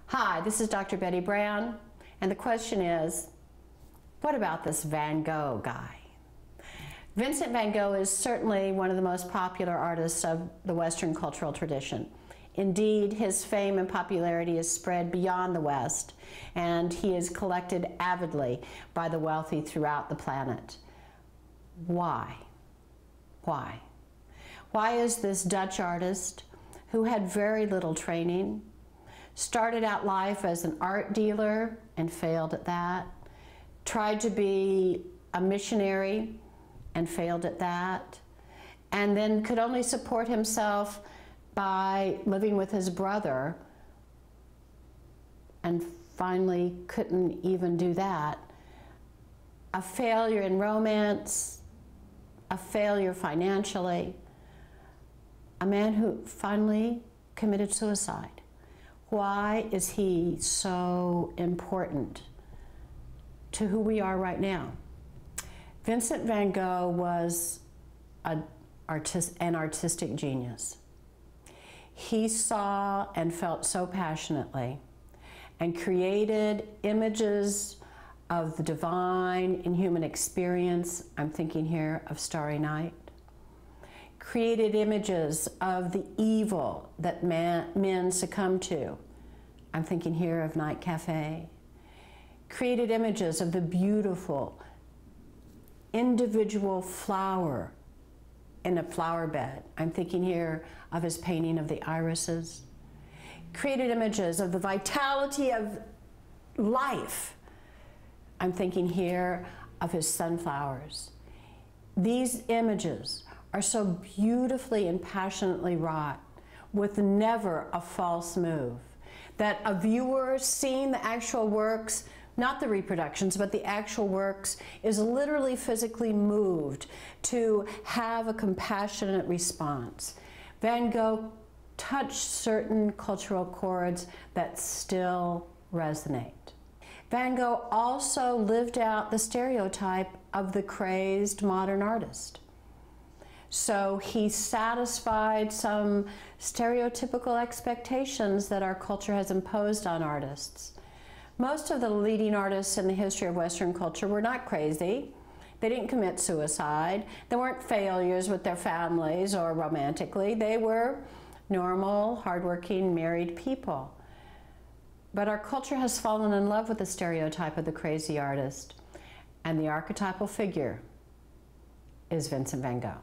Hi, this is Dr. Betty Brown, and the question is, what about this Van Gogh guy? Vincent Van Gogh is certainly one of the most popular artists of the Western cultural tradition. Indeed, his fame and popularity is spread beyond the West, and he is collected avidly by the wealthy throughout the planet. Why? Why? Why is this Dutch artist, who had very little training, started out life as an art dealer and failed at that, tried to be a missionary and failed at that, and then could only support himself by living with his brother, and finally couldn't even do that. A failure in romance, a failure financially, a man who finally committed suicide. Why is he so important to who we are right now? Vincent Van Gogh was an artistic genius. He saw and felt so passionately and created images of the divine in human experience. I'm thinking here of Starry Night. Created images of the evil that men succumb to. I'm thinking here of Night Cafe. Created images of the beautiful individual flower in a flower bed. I'm thinking here of his painting of the irises. Created images of the vitality of life. I'm thinking here of his sunflowers. These images are so beautifully and passionately wrought with never a false move, that a viewer seeing the actual works, not the reproductions, but the actual works, is literally physically moved to have a compassionate response. Van Gogh touched certain cultural chords that still resonate. Van Gogh also lived out the stereotype of the crazed modern artist. So he satisfied some stereotypical expectations that our culture has imposed on artists. Most of the leading artists in the history of Western culture were not crazy. They didn't commit suicide. They weren't failures with their families or romantically. They were normal, hardworking, married people. But our culture has fallen in love with the stereotype of the crazy artist, and the archetypal figure is Vincent Van Gogh.